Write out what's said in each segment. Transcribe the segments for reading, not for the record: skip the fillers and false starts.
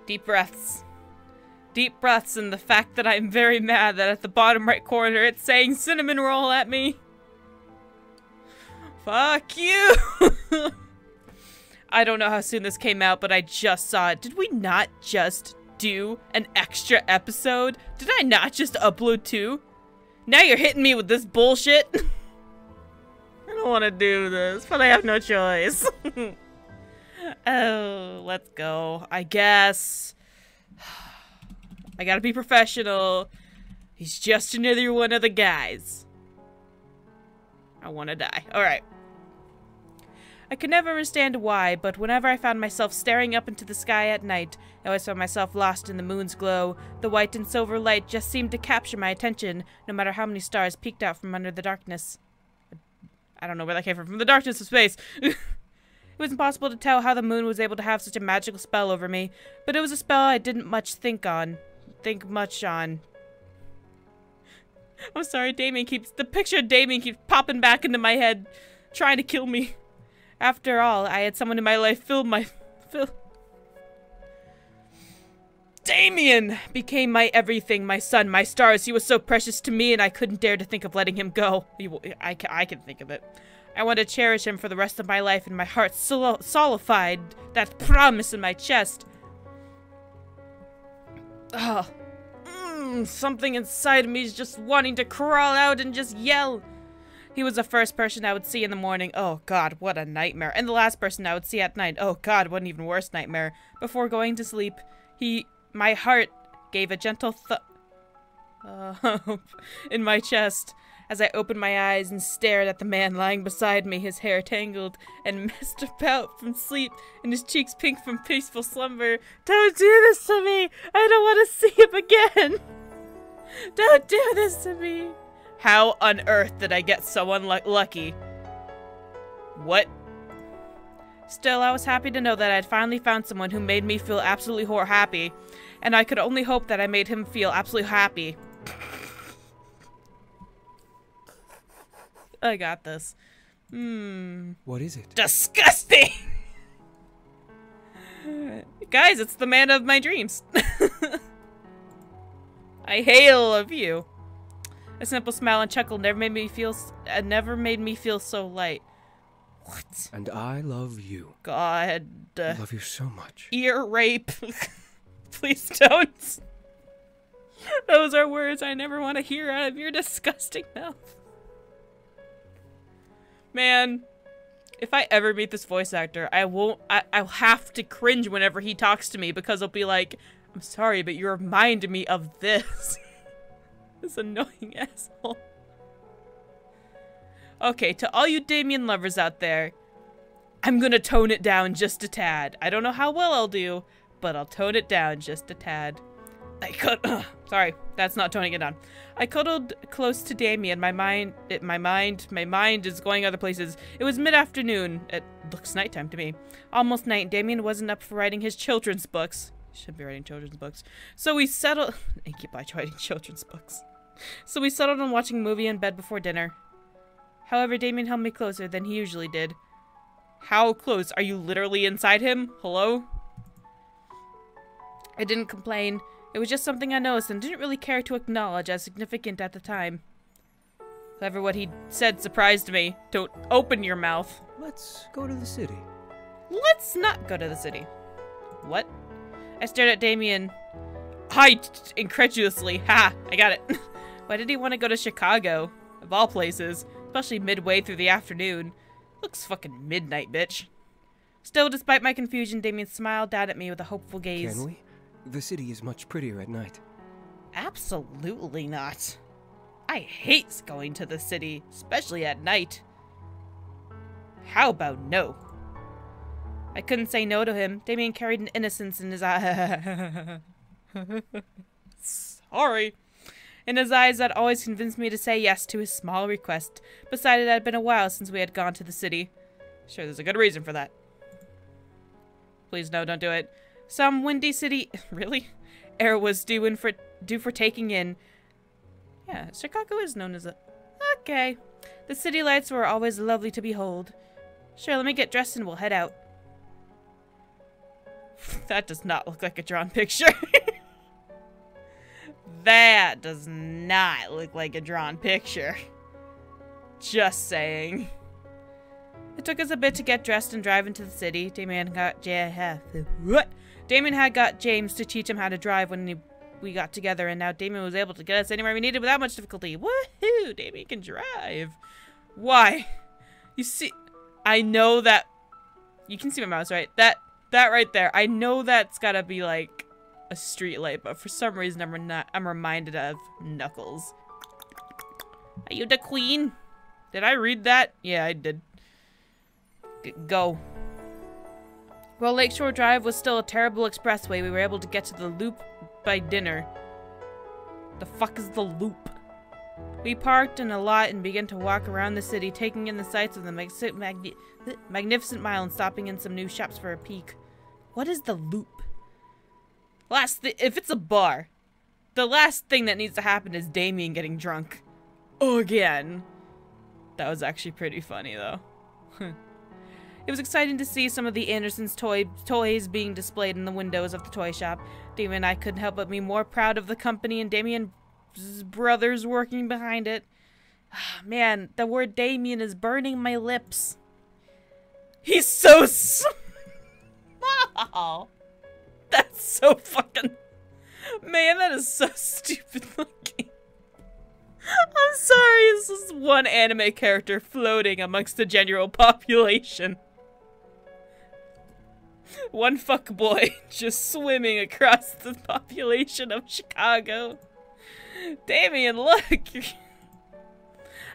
Deep breaths. Deep breaths, and the fact that I'm very mad that at the bottom right corner it's saying cinnamon roll at me. Fuck you! I don't know how soon this came out, but I just saw it. Did we not just do an extra episode? Did I not just upload 2? Now you're hitting me with this bullshit? I don't want to do this, but I have no choice. Oh, let's go. I guess. I gotta be professional. He's just another one of the guys. I wanna die. Alright. I could never understand why, but whenever I found myself staring up into the sky at night, I always found myself lost in the moon's glow. The white and silver light just seemed to capture my attention, no matter how many stars peeked out from under the darkness. I don't know where that came from the darkness of space. It was impossible to tell how the moon was able to have such a magical spell over me, but it was a spell I didn't think much on. I'm sorry, the picture of Damien keeps popping back into my head, trying to kill me. After all, I had someone in my life Damien became my everything, my sun, my stars. He was so precious to me, and I couldn't dare to think of letting him go. I can think of it. I want to cherish him for the rest of my life, and my heart solidified that promise in my chest. Oh, something inside of me is just wanting to crawl out and just yell. He was the first person I would see in the morning. Oh God, what a nightmare. And the last person I would see at night. Oh God, what an even worse nightmare. Before going to sleep, my heart gave a gentle in my chest as I opened my eyes and stared at the man lying beside me, his hair tangled and messed about from sleep and his cheeks pink from peaceful slumber. Don't do this to me! I don't want to see him again! Don't do this to me! How on earth did I get so unlucky? What? Still, I was happy to know that I had finally found someone who made me feel absolutely happy, and I could only hope that I made him feel absolutely happy. I got this. What is it? Disgusting! Guys, it's the man of my dreams. I hail of you. A simple smile and chuckle never made me feel so light. What? And I love you. God. I love you so much. Ear rape. Please don't. Those are words I never want to hear out of your disgusting mouth. Man, if I ever meet this voice actor, I'll have to cringe whenever he talks to me because he'll be like, I'm sorry, but you remind me of this. This annoying asshole. Okay, to all you Damien lovers out there, I'm gonna tone it down just a tad. I don't know how well I'll do, but I'll tone it down just a tad. Sorry, that's not toning it down. I cuddled close to Damien. My mind is going other places. It was mid-afternoon. It looks nighttime to me. Almost night. Damien wasn't up for writing his children's books. He should be writing children's books. So we settled. I keep writing children's books. So we settled on watching a movie in bed before dinner. However, Damien held me closer than he usually did. How close? Are you literally inside him? Hello? I didn't complain. It was just something I noticed and didn't really care to acknowledge as significant at the time. However, what he said surprised me. Don't open your mouth. Let's go to the city. Let's not go to the city. What? I stared at Damien. Hi, incredulously. Ha! I got it. Why did he want to go to Chicago? Of all places. Especially midway through the afternoon. Looks fucking midnight, bitch. Still, despite my confusion, Damien smiled down at me with a hopeful gaze. Can we? The city is much prettier at night. Absolutely not. I hate going to the city, especially at night. How about no? I couldn't say no to him. Damien carried an innocence in his eye. Sorry. In his eyes that always convinced me to say yes to his small request. Besides, it had been a while since we had gone to the city. Sure, there's a good reason for that. Please no, don't do it. Some windy city really? Air was due for taking in. Yeah, Chicago is known as a okay. The city lights were always lovely to behold. Sure, let me get dressed and we'll head out. That does not look like a drawn picture. That does not look like a drawn picture. Just saying. It took us a bit to get dressed and drive into the city. Damien had got James to teach him how to drive when we got together, and now Damien was able to get us anywhere we needed without much difficulty. Woohoo! Damien can drive. Why? You see, I know that. You can see my mouse, right? That right there. I know that's gotta be like a street light, but for some reason I'm reminded of Knuckles. Are you the queen? Did I read that? Yeah, I did. Go. While Lakeshore Drive was still a terrible expressway, we were able to get to the Loop by dinner. The fuck is the Loop? We parked in a lot and began to walk around the city, taking in the sights of the magnificent mile and stopping in some new shops for a peek. What is the Loop? If it's a bar, the last thing that needs to happen is Damien getting drunk. Again. That was actually pretty funny, though. It was exciting to see some of the Andersons' toys being displayed in the windows of the toy shop. Damien and I couldn't help but be more proud of the company and Damien's brothers working behind it. Man, the word Damien is burning my lips. He's so small. That's so fucking... Man, that is so stupid looking. I'm sorry, this is one anime character floating amongst the general population. One fuckboy just swimming across the population of Chicago. Damien, look!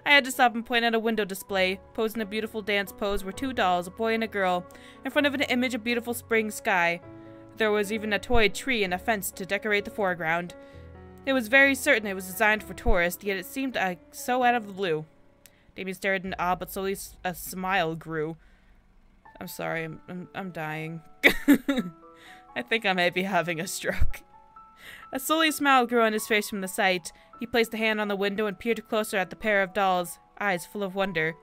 I had to stop and point out a window display. Posing a beautiful dance pose were two dolls, a boy and a girl, in front of an image of beautiful spring sky. There was even a toy tree and a fence to decorate the foreground. It was very certain it was designed for tourists, yet it seemed so out of the blue. Damien stared in awe, but slowly a smile grew. I'm sorry, I'm dying. I think I may be having a stroke. A slowly smile grew on his face from the sight. He placed a hand on the window and peered closer at the pair of dolls, eyes full of wonder.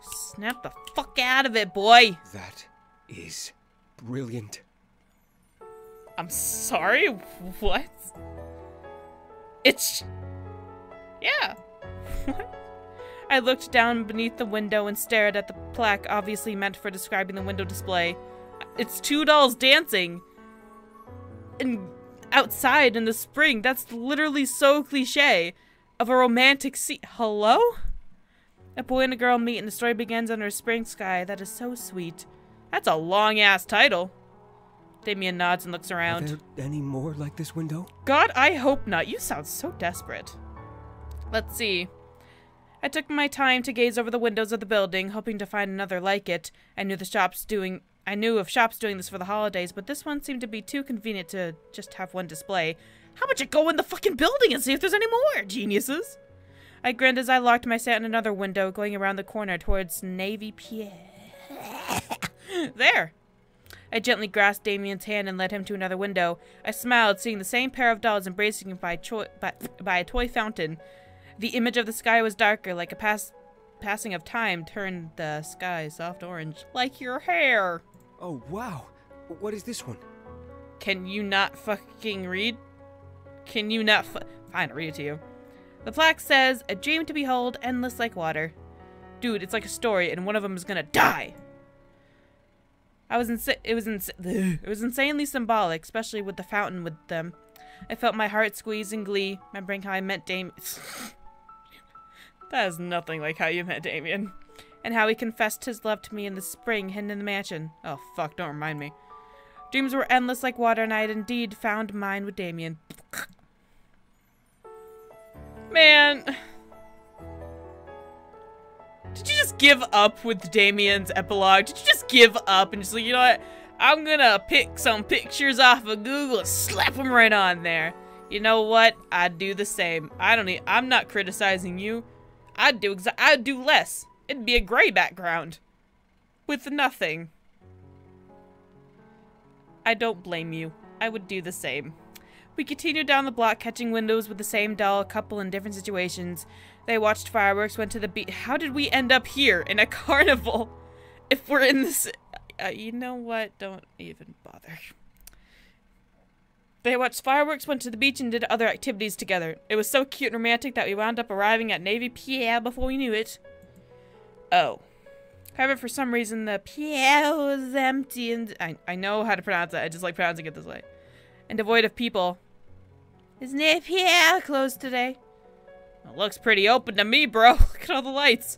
Snap the fuck out of it, boy! That is brilliant. I'm sorry? What? It's... Yeah. What? I looked down beneath the window and stared at the plaque obviously meant for describing the window display. It's two dolls dancing. And outside in the spring. That's literally so cliche. Of a romantic scene. Hello? A boy and a girl meet and the story begins under a spring sky. That is so sweet. That's a long-ass title. Damien nods and looks around. Are there any more like this window? God, I hope not. You sound so desperate. Let's see. I took my time to gaze over the windows of the building, hoping to find another like it. I knew of shops doing this for the holidays, but this one seemed to be too convenient to just have one display. How about you go in the fucking building and see if there's any more, geniuses? I grinned as I locked my sat in another window, going around the corner towards Navy Pier. There! I gently grasped Damien's hand and led him to another window. I smiled, seeing the same pair of dolls embracing him by a toy fountain. The image of the sky was darker, like a passing of time turned the sky soft orange. Like your hair! Oh, wow. What is this one? Can you not fucking read? Can you not Fine, I'll read it to you. The plaque says, "A dream to behold, endless like water." Dude, it's like a story, and one of them is gonna die! It was insanely symbolic, especially with the fountain with them. I felt my heart squeeze in glee, remembering how I met Damien. That is nothing like how you met Damien. And how he confessed his love to me in the spring hidden in the mansion. Oh fuck, don't remind me. Dreams were endless like water, and I had indeed found mine with Damien. Man. Did you just give up with Damien's epilogue? Did you just give up and just like, you know what? I'm gonna pick some pictures off of Google and slap them right on there. You know what? I'd do the same. I'm not criticizing you. I'd do less. It'd be a gray background. With nothing. I don't blame you. I would do the same. We continued down the block, catching windows with the same doll, a couple in different situations. They watched fireworks, went to the beach. How did we end up here in a carnival? If we're in this... you know what? Don't even bother. They watched fireworks, went to the beach, and did other activities together. It was so cute and romantic that we wound up arriving at Navy Pier before we knew it. Oh. However, for some reason, the Pier was empty and... I know how to pronounce it. I just like pronouncing it this way. And devoid of people. Is Navy Pier closed today? It looks pretty open to me, bro. Look at all the lights.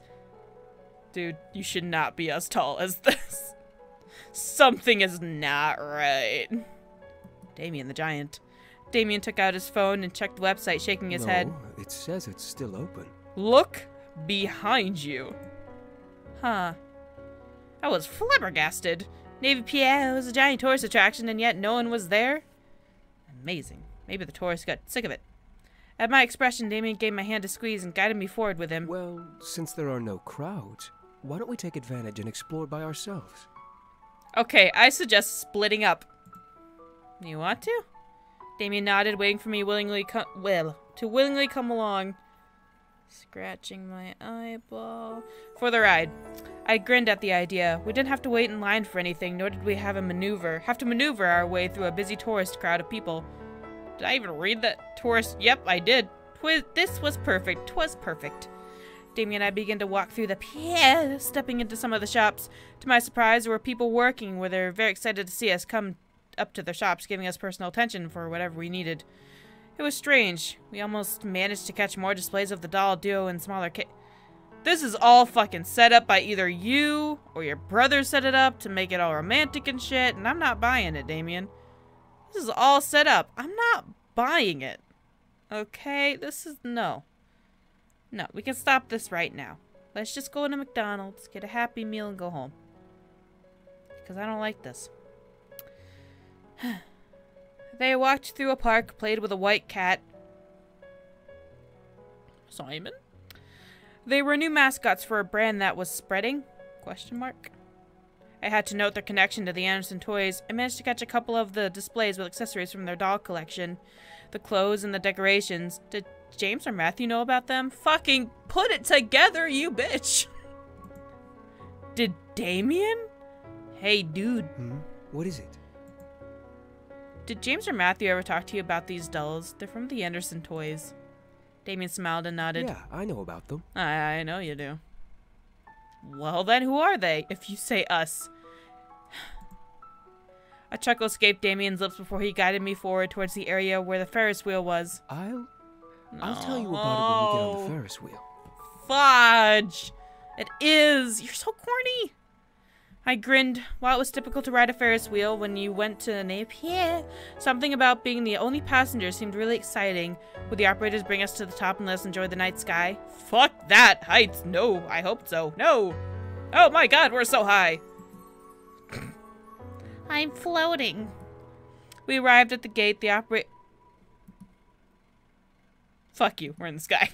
Dude, you should not be as tall as this. Something is not right. Damien the giant. Damien took out his phone and checked the website, shaking his head. It says it's still open. Look behind you. Huh. I was flabbergasted. Navy Pier was a giant tourist attraction, and yet no one was there? Amazing. Maybe the tourists got sick of it. At my expression, Damien gave my hand a squeeze and guided me forward with him. Well, since there are no crowds, why don't we take advantage and explore by ourselves? Okay, I suggest splitting up. You want to? Damien nodded, waiting for me to willingly come along. Scratching my eyeball. For the ride. I grinned at the idea. We didn't have to wait in line for anything, nor did we have to maneuver our way through a busy tourist crowd of people. Did I even read that? Tourist? Yep, I did. This was perfect. 'Twas perfect. Damien and I began to walk through the pier, stepping into some of the shops. To my surprise, there were people working where they were very excited to see us come up to their shops, giving us personal attention for whatever we needed. It was strange. We almost managed to catch more displays of the doll duo and smaller This is all fucking set up by either you or your brother set it up to make it all romantic and shit, and I'm not buying it, Damien. This is all set up. I'm not buying it. Okay? This is... No. No, we can stop this right now. Let's just go to McDonald's, get a Happy Meal, and go home. Because I don't like this. They walked through a park, played with a white cat. Simon? They were new mascots for a brand that was spreading? Question mark. I had to note their connection to the Anderson toys. I managed to catch a couple of the displays with accessories from their doll collection. The clothes and the decorations. Did James or Matthew know about them? Fucking put it together, you bitch! Did Damien? Hey, dude. What is it? Did James or Matthew ever talk to you about these dolls? They're from the Anderson toys. Damien smiled and nodded. Yeah, I know about them. I know you do. Well then, who are they, if you say us? A chuckle escaped Damien's lips before he guided me forward towards the area where the Ferris wheel was. I'll tell you about it when we get on the Ferris wheel. Fudge! It is! You're so corny! I grinned. While it was typical to ride a Ferris wheel when you went to Napier, something about being the only passenger seemed really exciting. Would the operators bring us to the top and let us enjoy the night sky? Fuck that! Heights! No! I hope so. No! Oh my god, we're so high! I'm floating. We arrived at the gate. Fuck you, we're in the sky.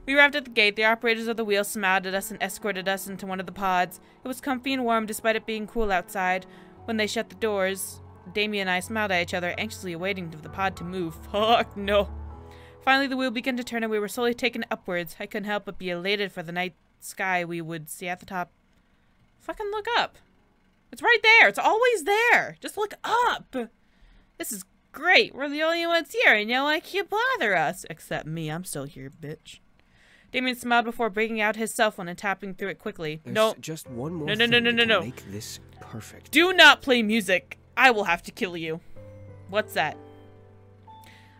We arrived at the gate. The operators of the wheel smiled at us and escorted us into one of the pods. It was comfy and warm despite it being cool outside. When they shut the doors, Damien and I smiled at each other, anxiously awaiting for the pod to move. Fuck no. Finally, the wheel began to turn and we were slowly taken upwards. I couldn't help but be elated for the night sky we would see at the top. Fucking look up. It's right there. It's always there. Just look up. This is great. We're the only ones here and no one can bother us. Except me. I'm still here, bitch. Damien smiled before breaking out his cell phone and tapping through it quickly. There's just one more thing to make this perfect. Do not play music. I will have to kill you. What's that?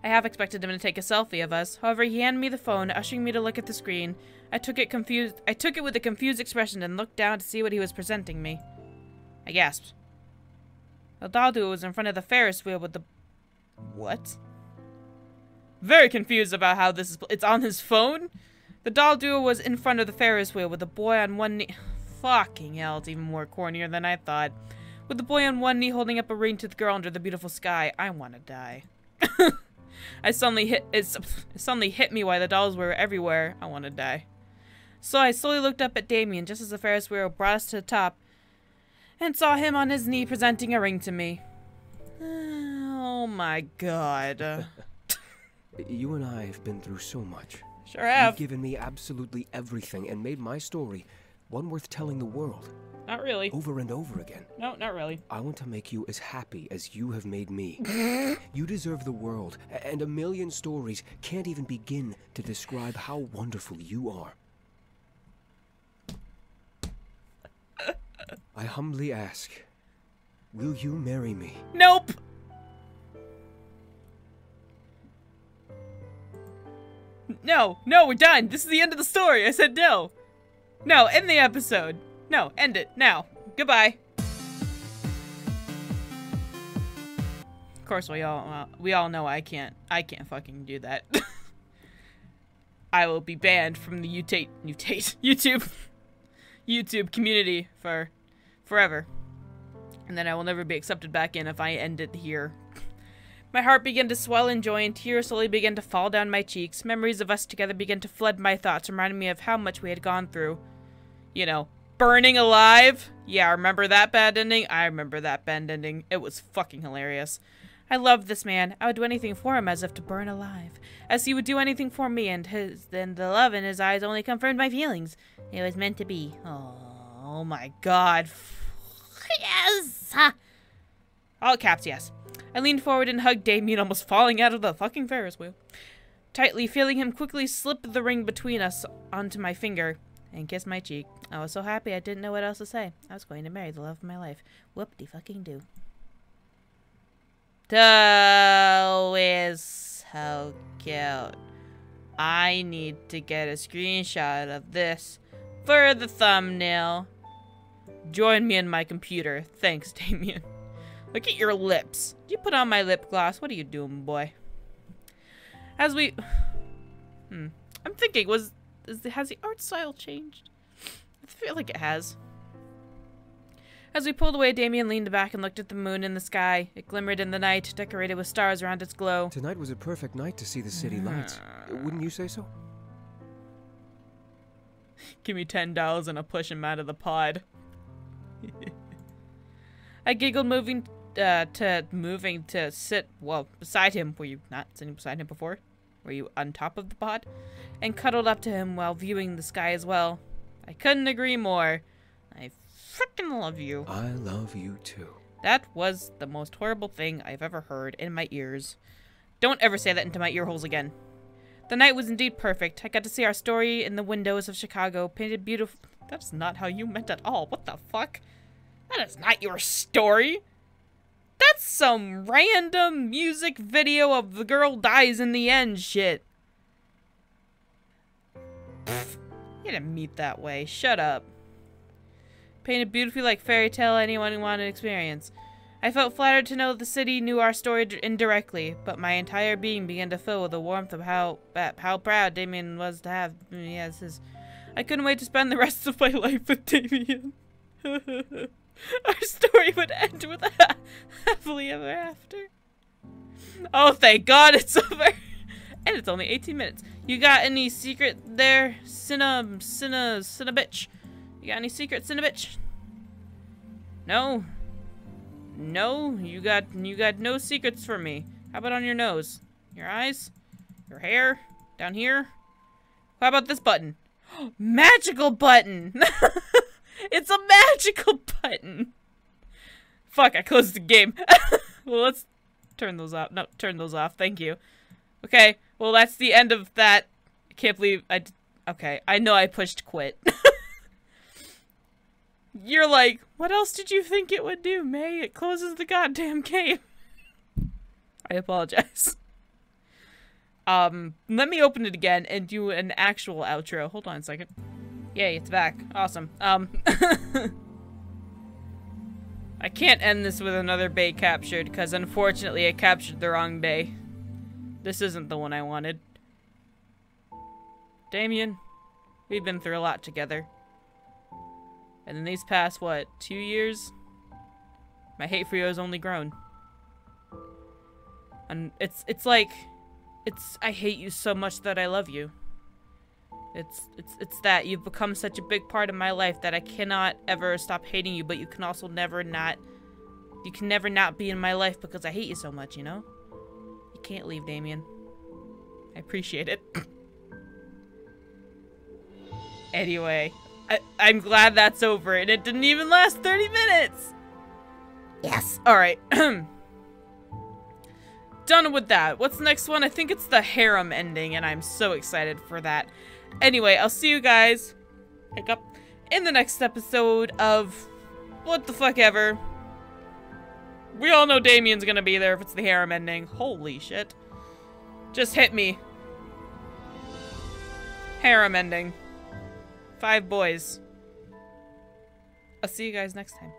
I half expected him to take a selfie of us. However, he handed me the phone, ushering me to look at the screen. I took it with a confused expression and looked down to see what he was presenting me. I gasped. The doll duo was in front of the Ferris wheel with the... What? Very confused about how this is... It's on his phone? The doll duo was in front of the Ferris wheel with the boy on one knee. Fucking hell, it's even more cornier than I thought. With the boy on one knee holding up a ring to the girl under the beautiful sky. I want to die. It suddenly hit me why the dolls were everywhere. I want to die. So I slowly looked up at Damien just as the Ferris wheel brought us to the top and saw him on his knee presenting a ring to me. Oh my god. You and I have been through so much. Sure have. You've given me absolutely everything and made my story one worth telling the world. Not really. Over and over again. No, not really. I want to make you as happy as you have made me. You deserve the world, and a million stories can't even begin to describe how wonderful you are. I humbly ask, will you marry me? Nope! No, we're done. This is the end of the story. I said no. No, end the episode. No, end it now. Goodbye. Of course, we all know I can't fucking do that. I will be banned from the YouTube community for forever. And then I will never be accepted back in if I end it here. My heart began to swell in joy and tears slowly began to fall down my cheeks. Memories of us together began to flood my thoughts, reminding me of how much we had gone through. You know, burning alive? Yeah, remember that bad ending? I remember that bad ending. It was fucking hilarious. I loved this man. I would do anything for him as if to burn alive. As he would do anything for me, and then the love in his eyes only confirmed my feelings. It was meant to be. Oh my god. Yes! All caps, yes. I leaned forward and hugged Damien, almost falling out of the fucking Ferris wheel. Tightly, feeling him quickly slip the ring between us onto my finger and kiss my cheek. I was so happy I didn't know what else to say. I was going to marry the love of my life. Whoop-de-fucking-do. That is so cute. I need to get a screenshot of this for the thumbnail. Join me in my computer. Thanks, Damien. Look at your lips. Did you put on my lip gloss? What are you doing, boy? As we... I'm thinking, has the art style changed? I feel like it has. As we pulled away, Damien leaned back and looked at the moon in the sky. It glimmered in the night, decorated with stars around its glow. Tonight was a perfect night to see the city lights. Wouldn't you say so? Give me $10 and I'll push him out of the pod. I giggled, moving to sit, well, beside him. Were you not sitting beside him before? Were you on top of the pod? And cuddled up to him while viewing the sky as well. I couldn't agree more. I frickin' love you. I love you too. That was the most horrible thing I've ever heard in my ears. Don't ever say that into my ear holes again. The night was indeed perfect. I got to see our story in the windows of Chicago, painted beautiful. That's not how you meant at all. What the fuck? That is not your story. That's some random music video of the girl dies in the end shit. Pfft, you didn't meet that way. Shut up. Painted beautifully like fairy tale anyone wanted to experience. I felt flattered to know the city knew our story indirectly, but my entire being began to fill with the warmth of how proud Damien was to have me as his. I couldn't wait to spend the rest of my life with Damien. Our story would end with a happily ever after. Oh, thank God it's over. And it's only 18 minutes. You got any secret there, Cinna bitch? You got any secret, Cinna bitch? No. No, you got no secrets for me. How about on your nose? Your eyes? Your hair? Down here? How about this button? Magical button! It's a magical button! Fuck, I closed the game. Well, let's turn those off. No, turn those off. Thank you. Okay, well, that's the end of that. I can't believe okay, I know I pushed quit. You're like, what else did you think it would do, May? It closes the goddamn game. I apologize. Let me open it again and do an actual outro. Hold on a second. Yay, it's back. Awesome. I can't end this with another bay captured, because unfortunately I captured the wrong bay. This isn't the one I wanted. Damien, we've been through a lot together. And in these past, what, 2 years? My hate for you has only grown. And it's like, I hate you so much that I love you. It's that you've become such a big part of my life that I cannot ever stop hating you, but you can also never not be in my life because I hate you so much, you know? You can't leave, Damien. I appreciate it. Anyway, I'm glad that's over, and it didn't even last 30 minutes! Yes. Alright. Done with that. What's the next one? I think it's the harem ending, and I'm so excited for that. Anyway, I'll see you guys in the next episode of what the fuck ever. We all know Damien's gonna be there if it's the harem ending. Holy shit. Just hit me. Harem ending. 5 boys. I'll see you guys next time.